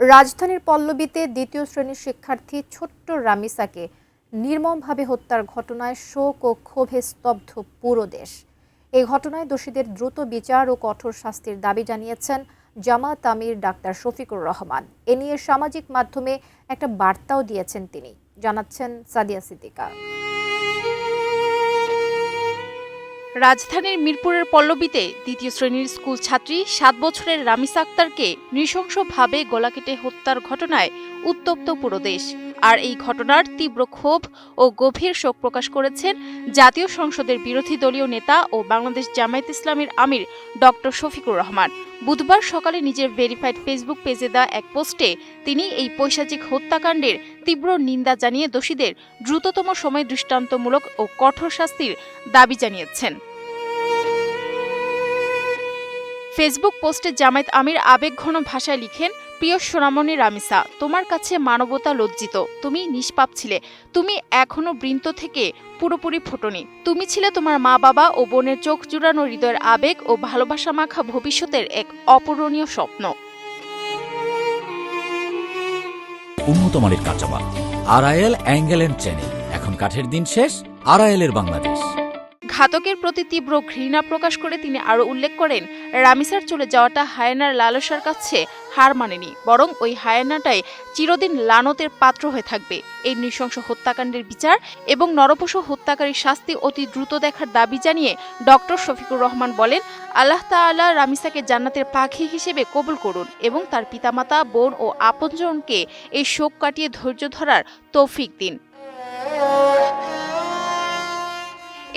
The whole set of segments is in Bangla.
রাজধানীর পল্লবীতে দ্বিতীয় শ্রেণীর শিক্ষার্থী ছোট্ট রামিসাকে নির্মমভাবে হত্যার ঘটনায় শোক ও ক্ষোভে স্তব্ধ পুরো দেশ। এই ঘটনায় দোষীদের দ্রুত বিচার ও কঠোর শাস্তির দাবি জানিয়েছেন জামায়াত আমির ডাক্তার শফিকুর রহমান। এ নিয়ে সামাজিক মাধ্যমে একটা বার্তাও দিয়েছেন তিনি, জানাচ্ছেন সাদিয়া সিদ্দিকা। রাজধানীর মিরপুরের পল্লবীতে দ্বিতীয় শ্রেণীর স্কুল ছাত্রী ৭ বছরের রামিসা আক্তারকে নৃশংসভাবে গলা কেটে হত্যার ঘটনায় উত্তপ্ত পুরো দেশ। আর এই ঘটনার তীব্র ক্ষোভ ও গভীর শোক প্রকাশ করেছেন জাতীয় সংসদের বিরোধী দলীয় নেতা ও বাংলাদেশ জামায়াত ইসলামীর আমির ডক্টর শফিকুর রহমান। বুধবার সকালে নিজের ভেরিফাইড ফেসবুক পেজে দেওয়া এক পোস্টে তিনি এই পৈশাচিক হত্যাকাণ্ডের তীব্র নিন্দা জানিয়ে দোষীদের দ্রুততম সময়ে দৃষ্টান্তমূলক ও কঠোর শাস্তির দাবি জানিয়েছেন। ফেসবুক পোস্টে জামায়াত আমির আবেগঘন ভাষায় লিখেন, প্রিয় সোনামণি রামিসা, তোমার কাছে মানবতা লজ্জিত। তুমি নিষ্পাপ ছিলে। তুমি এখনো বৃন্ত থেকে পুরোপুরি ফোটনি। তুমি ছিলে তোমার মা বাবা ও বোনের চোখ জুড়ানো হৃদয়ের আবেগ ও ভালোবাসা মাখা ভবিষ্যতের এক অপূরণীয় স্বপ্ন। উন্নত মানের কাঁচামাল আরআইএল অ্যাঙ্গেল এন্ড চ্যানেল। এখন কাঠের দিন শেষ, আরআইএল এর বাংলাদেশ। ঘাতকের প্রতি তীব্র ঘৃণা প্রকাশ করে তিনি আরও উল্লেখ করেন, রামিসার চলে যাওয়াটা হায়েনার লালসার কাছে হার মানেনি, বরং ওই হায়েনাটাই চিরদিন লানতের পাত্র হয়ে থাকবে। এই নৃশংস হত্যাকাণ্ডের বিচার এবং নরপশু হত্যাকারীর শাস্তি অতি দ্রুত দেখার দাবি জানিয়ে ডক্টর শফিকুর রহমান বলেন, আল্লাহ তাআলা রামিসাকে জান্নাতের পাখি হিসেবে কবুল করুন এবং তার পিতামাতা, বোন ও আপনজনকে এই শোক কাটিয়ে ধৈর্য ধরার তৌফিক দিন।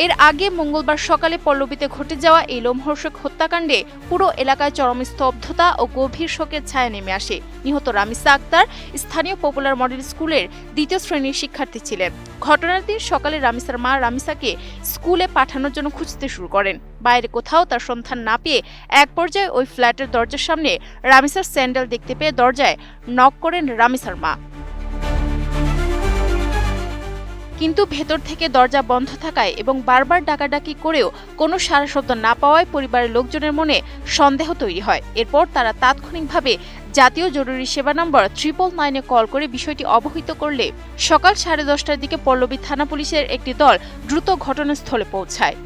এর আগে মঙ্গলবার সকালে পল্লবীতে ঘটে যাওয়া এই লোমহর্ষক হত্যাকাণ্ডে পুরো এলাকায় চরম স্তব্ধতা ও গভীর শোকের ছায়া নেমে আসে। নিহত রামিসা আক্তার স্থানীয় পপুলার মডেল স্কুলের দ্বিতীয় শ্রেণীর শিক্ষার্থী ছিলেন। ঘটনার দিন সকালে রামিসার মা রামিসাকে স্কুলে পাঠানোর জন্য খুঁজতে শুরু করেন। বাইরে কোথাও তার সন্ধান না পেয়ে এক পর্যায়ে ওই ফ্ল্যাটের দরজার সামনে রামিসার স্যান্ডেল দেখতে পেয়ে দরজায় নক করেন রামিসার মা। কিন্তু ভেতর থেকে দরজা বন্ধ থাকায় এবং বারবার ডাকাডাকি করেও কোনো সাড়া শব্দ না পাওয়ায় পরিবারের লোকজনের মনে সন্দেহ তৈরি হয়। এরপর তারা তাৎক্ষণিকভাবে জাতীয় জরুরি সেবা নম্বর 999-এ কল করে বিষয়টি অবহিত করলে সকাল 10:30টার দিকে পল্লবী থানা পুলিশের একটি দল দ্রুত ঘটনাস্থলে পৌঁছায়।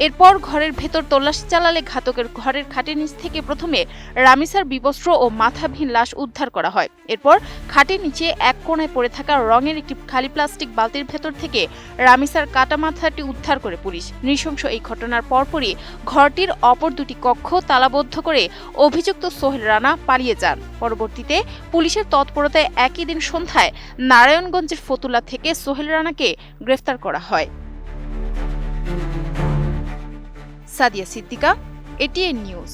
এরপর ঘরের ভেতর তল্লাশি চালালে ঘাতকের ঘরের খাটের নিচ থেকে প্রথমে রামিসার বিবস্ত্র ও মাথাবিহীন লাশ উদ্ধার করা হয়। এরপর খাটের নিচে এক কোণায় পড়ে থাকা রঙের একটি খালি প্লাস্টিক বালতির ভেতর থেকে রামিসার কাটা মাথাটি উদ্ধার করে পুলিশ। নৃশংস এই ঘটনার পরপরই ঘরটির অপর দুটি কক্ষ তালাবদ্ধ করে অভিযুক্ত সোহেল রানা পালিয়ে যান। পরবর্তীতে পুলিশের তৎপরতায় একই দিন সন্ধ্যায় নারায়ণগঞ্জের ফতুল্লা থেকে সোহেল রানাকে গ্রেফতার করা হয়। Sadia Siddika, ATN news.